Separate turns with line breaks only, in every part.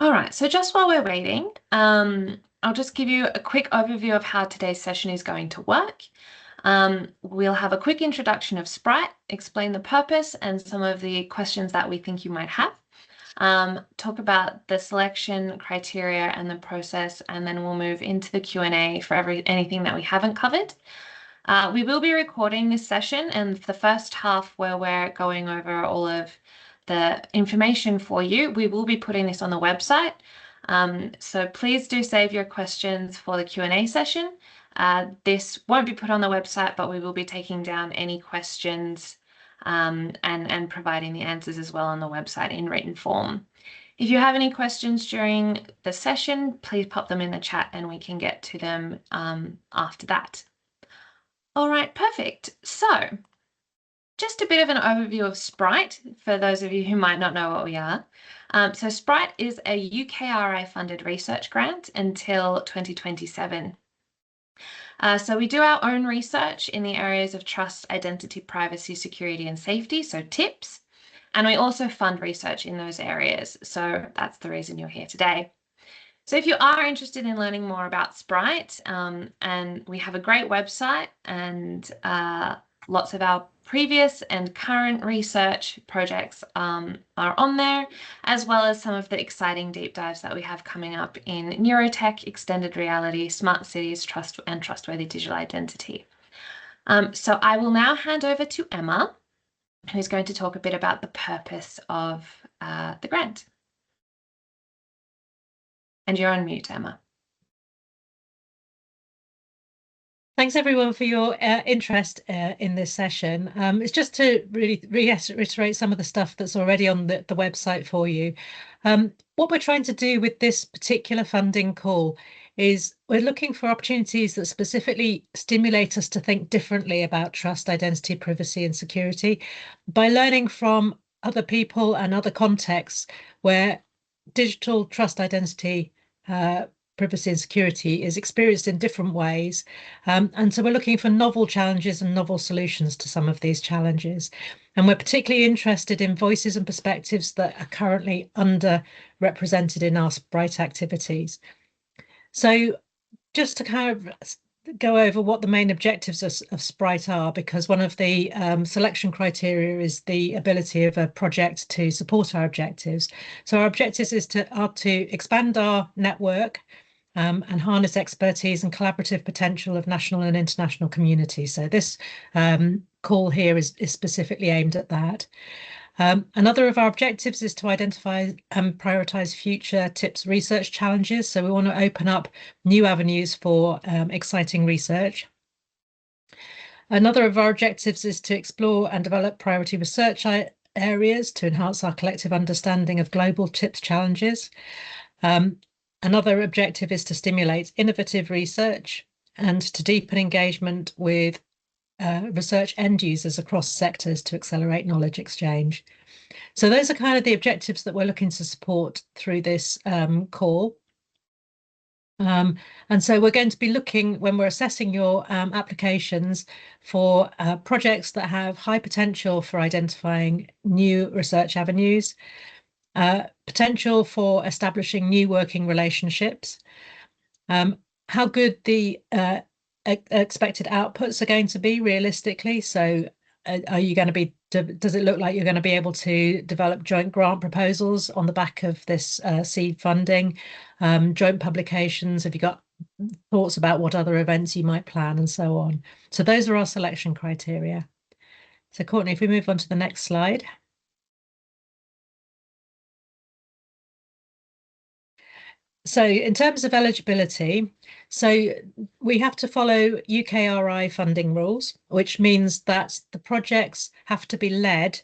All right, so just while we're waiting, I'll just give you a quick overview of how today's session is going to work. We'll have a quick introduction of SPRITE, explain the purpose and some of the questions that we think you might have. Talk about the selection criteria and the process, and then we'll move into the Q&A for anything that we haven't covered. We will be recording this session, and the first half where we're going over all of the information for you, we will be putting this on the website. So please do save your questions for the Q&A session. This won't be put on the website, but we will be taking down any questions and providing the answers as well on the website in written form. If you have any questions during the session, please pop them in the chat and we can get to them after that. All right, perfect. So just a bit of an overview of SPRITE for those of you who might not know what we are. So SPRITE is a UKRI funded research grant until 2027. So we do our own research in the areas of trust, identity, privacy, security, and safety, so TIPS. And we also fund research in those areas. So that's the reason you're here today. So if you are interested in learning more about SPRITE, and we have a great website and lots of our previous and current research projects are on there, as well as some of the exciting deep dives that we have coming up in neurotech, extended reality, smart cities, trust and trustworthy digital identity. So I will now hand over to Emma, who's going to talk a bit about the purpose of the grant. And you're on mute, Emma.
Thanks everyone for your interest in this session. It's just to really reiterate some of the stuff that's already on the website for you. What we're trying to do with this particular funding call is we're looking for opportunities that specifically stimulate us to think differently about trust, identity, privacy, and security by learning from other people and other contexts where digital trust, identity, privacy and security is experienced in different ways. And so we're looking for novel challenges and novel solutions to some of these challenges. And we're particularly interested in voices and perspectives that are currently underrepresented in our SPRITE activities. So just to kind of go over what the main objectives of SPRITE are, because one of the selection criteria is the ability of a project to support our objectives. So our objectives are to expand our network and harness expertise and collaborative potential of national and international communities. So this call here is specifically aimed at that. Another of our objectives is to identify and prioritise future TIPS research challenges. So we want to open up new avenues for exciting research. Another of our objectives is to explore and develop priority research areas to enhance our collective understanding of global TIPS challenges. Another objective is to stimulate innovative research and to deepen engagement with research end users across sectors to accelerate knowledge exchange. So those are kind of the objectives that we're looking to support through this call. And so we're going to be looking, when we're assessing your applications, for projects that have high potential for identifying new research avenues, potential for establishing new working relationships, how good the expected outputs are going to be realistically. So are you going to be, does it look like you're going to be able to develop joint grant proposals on the back of this seed funding, joint publications? Have you got thoughts about what other events you might plan and so on? So those are our selection criteria. So Courtney, if we move on to the next slide. So in terms of eligibility, so we have to follow UKRI funding rules, which means that the projects have to be led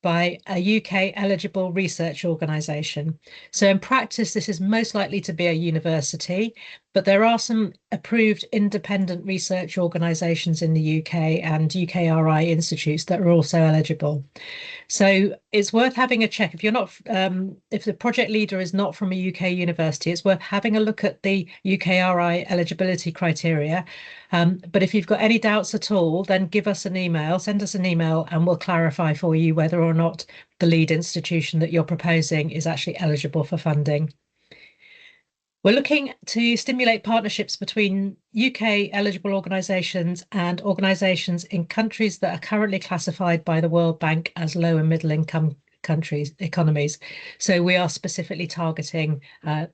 by a UK eligible research organisation. So in practice, this is most likely to be a university, but there are some approved independent research organisations in the UK and UKRI institutes that are also eligible. So it's worth having a check. If you're not, if the project leader is not from a UK university, it's worth having a look at the UKRI eligibility criteria. But if you've got any doubts at all, then give us an email, send us an email, and we'll clarify for you whether or not the lead institution that you're proposing is actually eligible for funding. We're looking to stimulate partnerships between UK eligible organisations and organisations in countries that are currently classified by the World Bank as low and middle income countries, economies. So we are specifically targeting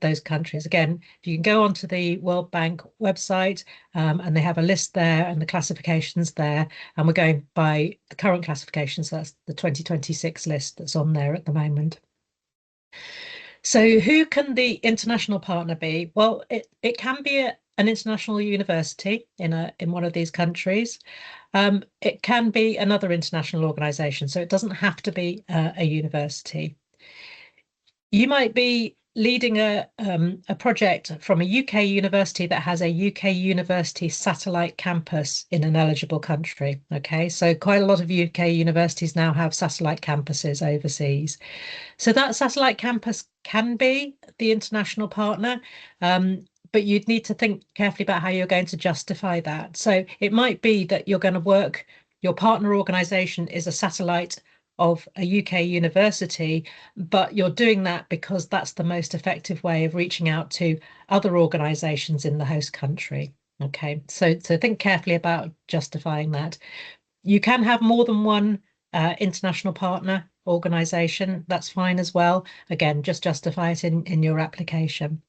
those countries. Again, you can go onto the World Bank website and they have a list there and the classifications there. And we're going by the current classifications. So that's the 2026 list that's on there at the moment. So who can the international partner be? Well, it can be an international university in one of these countries. It can be another international organization, so it doesn't have to be a university. You might be leading a project from a UK university that has a UK university satellite campus in an eligible country. Okay, so quite a lot of UK universities now have satellite campuses overseas. So that satellite campus can be the international partner, but you'd need to think carefully about how you're going to justify that. So it might be that you're going to work, your partner organisation is a satellite of a UK university, but you're doing that because that's the most effective way of reaching out to other organisations in the host country. Okay, so think carefully about justifying that. You can have more than one international partner organisation. That's fine as well. Again, just justify it in your application.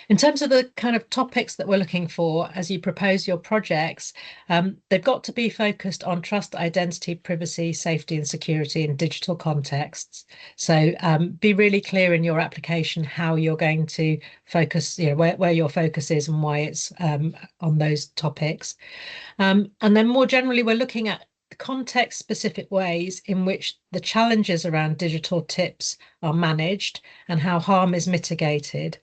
In terms of the kind of topics that we're looking for as you propose your projects, they've got to be focused on trust, identity, privacy, safety and security in digital contexts. So be really clear in your application how you're going to focus, where your focus is and why it's on those topics. And then more generally, we're looking at context-specific ways in which the challenges around digital tips are managed and how harm is mitigated.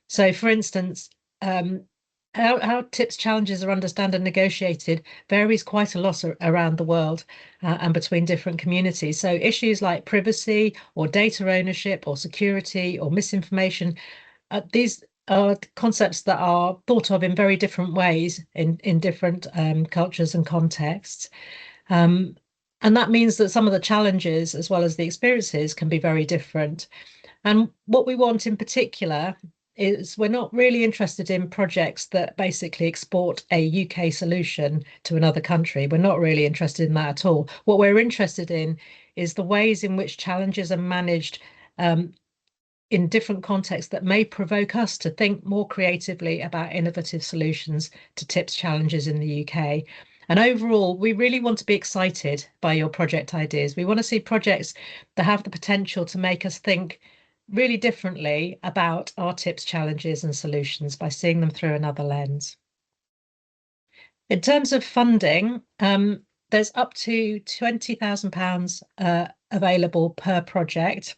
So, for instance, how tips challenges are understood and negotiated varies quite a lot around the world and between different communities. So issues like privacy or data ownership or security or misinformation, these are concepts that are thought of in very different ways in different cultures and contexts. And that means that some of the challenges as well as the experiences can be very different. And what we want in particular is we're not really interested in projects that basically export a UK solution to another country. We're not really interested in that at all. What we're interested in is the ways in which challenges are managed in different contexts that may provoke us to think more creatively about innovative solutions to tips challenges in the UK. And overall, we really want to be excited by your project ideas. We want to see projects that have the potential to make us think really differently about our tips, challenges and solutions by seeing them through another lens. In terms of funding, there's up to £20,000 available per project.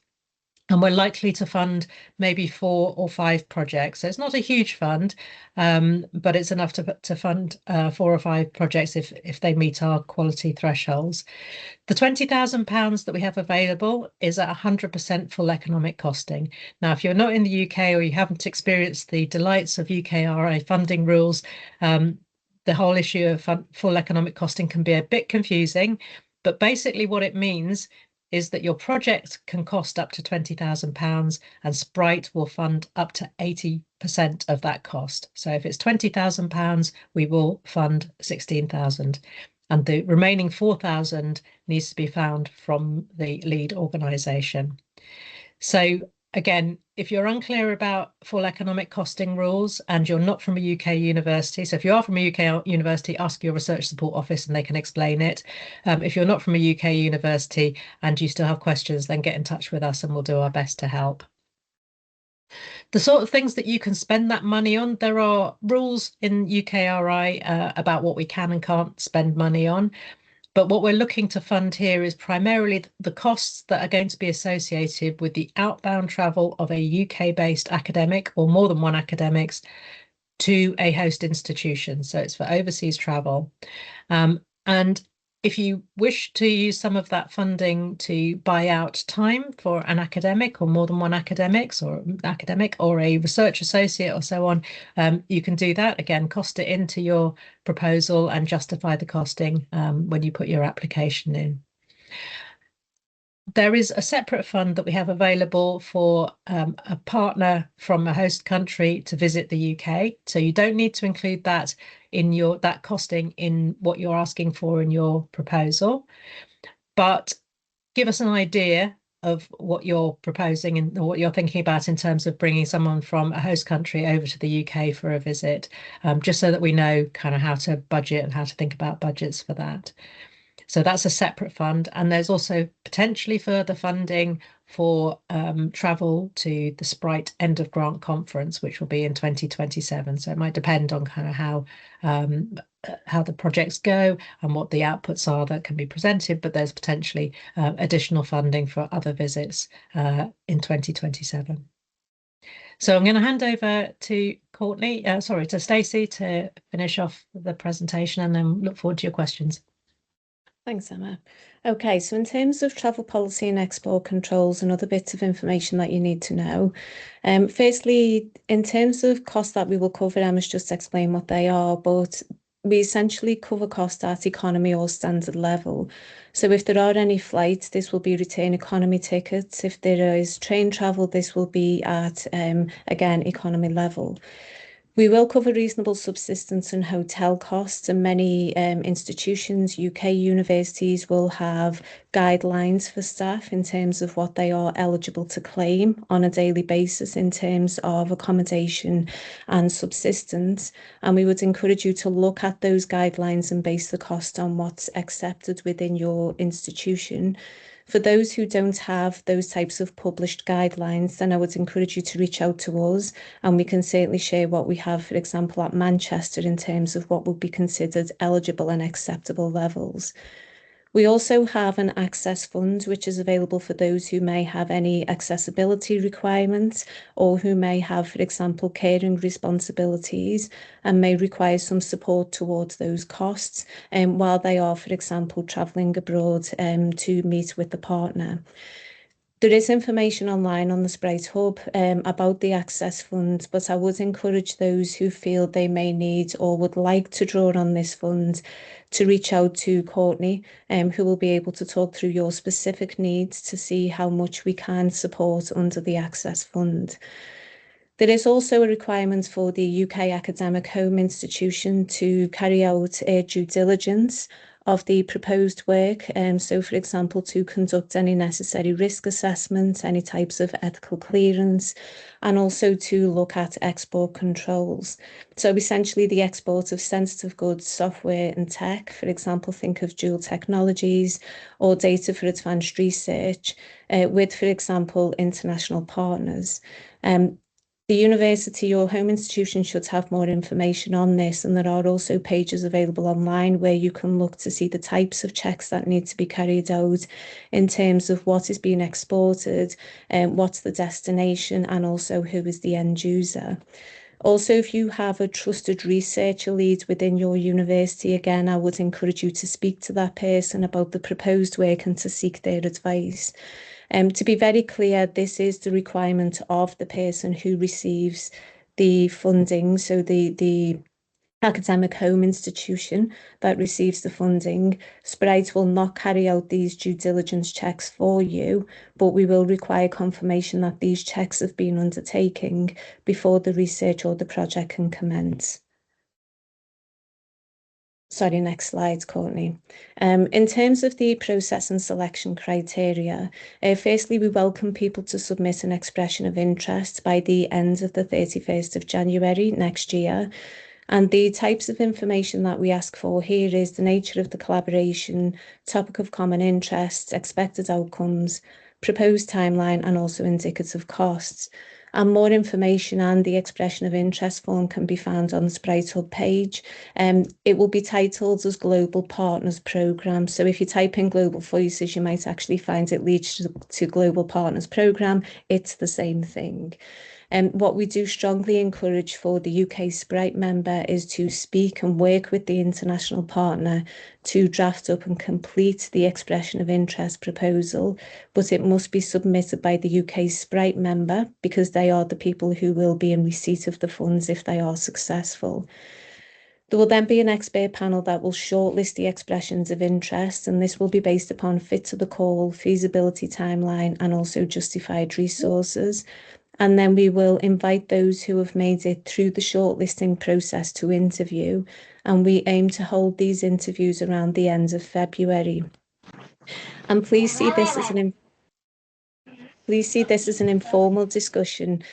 And we're likely to fund maybe 4 or 5 projects. So it's not a huge fund, but it's enough to fund 4 or 5 projects if they meet our quality thresholds. The £20,000 that we have available is at 100% full economic costing. Now, if you're not in the UK or you haven't experienced the delights of UKRI funding rules, the whole issue of full economic costing can be a bit confusing. But basically what it means is that your project can cost up to £20,000 and SPRITE will fund up to 80% of that cost. So if it's £20,000, we will fund 16,000 and the remaining 4,000 needs to be found from the lead organisation. So again, if you're unclear about full economic costing rules and you're not from a UK university, so if you are from a UK university, ask your research support office and they can explain it. If you're not from a UK university and you still have questions, then get in touch with us and we'll do our best to help. The sort of things that you can spend that money on, there are rules in UKRI about what we can and can't spend money on. But what we're looking to fund here is primarily the costs that are going to be associated with the outbound travel of a UK-based academic or more than one academics to a host institution. So it's for overseas travel. And if you wish to use some of that funding to buy out time for an academic or more than one academic or a research associate or so on, you can do that. Again, cost it into your proposal and justify the costing when you put your application in. there is a separate fund that we have available for a partner from a host country to visit the UK. So you don't need to include that in that costing in what you're asking for in your proposal. But give us an idea of what you're proposing and what you're thinking about in terms of bringing someone from a host country over to the UK for a visit, just so that we know kind of how to budget and how to think about budgets for that. So that's a separate fund. And there's also potentially further funding for travel to the SPRITE end of grant conference, which will be in 2027. So it might depend on kind of how the projects go and what the outputs are that can be presented, but there's potentially additional funding for other visits in 2027. So I'm going to hand over to to Stacey to finish off the presentation and then look forward to your questions.
Thanks, Emma. Okay, so in terms of travel policy and export controls and other bits of information that you need to know, firstly, in terms of costs that we will cover, Emma's just explained what they are, but we essentially cover costs at economy or standard level. So if there are any flights, this will be return economy tickets. If there is train travel, this will be at, again, economy level. We will cover reasonable subsistence and hotel costs, and many institutions, UK universities, will have guidelines for staff in terms of what they are eligible to claim on a daily basis in terms of accommodation and subsistence. And we would encourage you to look at those guidelines and base the cost on what's accepted within your institution. For those who don't have those types of published guidelines, then I would encourage you to reach out to us, and we can certainly share what we have, for example, at Manchester in terms of what would be considered eligible and acceptable levels. We also have an access fund, which is available for those who may have any accessibility requirements or who may have, for example, caring responsibilities and may require some support towards those costs while they are, for example, travelling abroad to meet with the partner. There is information online on the SPRITE Hub about the Access Fund, but I would encourage those who feel they may need or would like to draw on this fund to reach out to Courtney, who will be able to talk through your specific needs to see how much we can support under the Access Fund. There is also a requirement for the UK Academic Home Institution to carry out a due diligence of the proposed work. So, for example, to conduct any necessary risk assessments, any types of ethical clearance, and also to look at export controls. So essentially the export of sensitive goods, software and tech, for example, think of dual technologies or data for advanced research with, for example, international partners. The university or home institution should have more information on this, and there are also pages available online where you can look to see the types of checks that need to be carried out in terms of what is being exported, what's the destination, and also who is the end user. Also, if you have a trusted researcher lead within your university, again, I would encourage you to speak to that person about the proposed work and to seek their advice. To be very clear, this is the requirement of the person who receives the funding. So the academic home institution that receives the funding, SPRITE will not carry out these due diligence checks for you, but we will require confirmation that these checks have been undertaken before the research or the project can commence. Sorry, next slide, Courtney. In terms of the process and selection criteria, firstly, we welcome people to submit an expression of interest by the end of the 31st of January next year. And the types of information that we ask for here is the nature of the collaboration, topic of common interest, expected outcomes, proposed timeline, and also indicative costs. And more information and the expression of interest form can be found on the SPRITE Hub page. It will be titled as Global Partners Programme. So if you type in Global Voices, you might actually find it leads to Global Partners Programme. It's the same thing. What we do strongly encourage for the UK SPRITE member is to speak and work with the international partner to draft up and complete the expression of interest proposal, but it must be submitted by the UK SPRITE member because they are the people who will be in receipt of the funds if they are successful. There will then be an expert panel that will shortlist the expressions of interest, and this will be based upon fit to the call, feasibility timeline, and also justified resources. And then we will invite those who have made it through the shortlisting process to interview, and we aim to hold these interviews around the end of February. And please see this as an informal discussion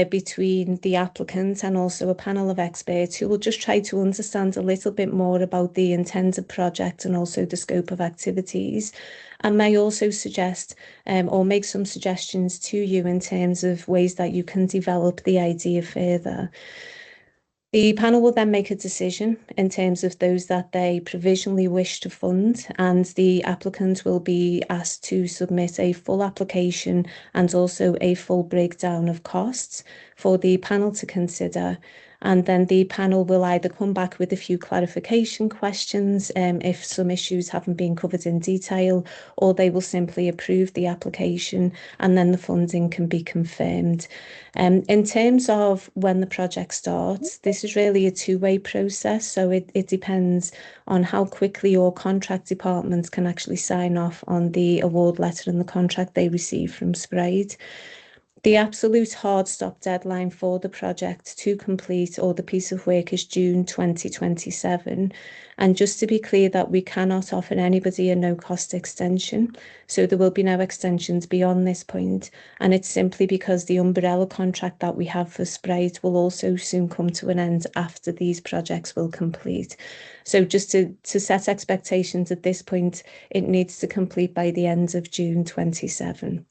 between the applicant and also a panel of experts who will just try to understand a little bit more about the intended project and also the scope of activities, and may also suggest or make some suggestions to you in terms of ways that you can develop the idea further. The panel will then make a decision in terms of those that they provisionally wish to fund, and the applicant will be asked to submit a full application and also a full breakdown of costs for the panel to consider. And then the panel will either come back with a few clarification questions if some issues haven't been covered in detail, or they will simply approve the application and then the funding can be confirmed. In terms of when the project starts, this is really a two-way process, so it depends on how quickly your contract departments can actually sign off on the award letter and the contract they receive from SPRITE. The absolute hard stop deadline for the project to complete or the piece of work is June 2027. And just to be clear that we cannot offer anybody a no-cost extension, so there will be no extensions beyond this point. And it's simply because the umbrella contract that we have for SPRITE will also soon come to an end after these projects will complete. So just to set expectations at this point, it needs to complete by the end of June 27.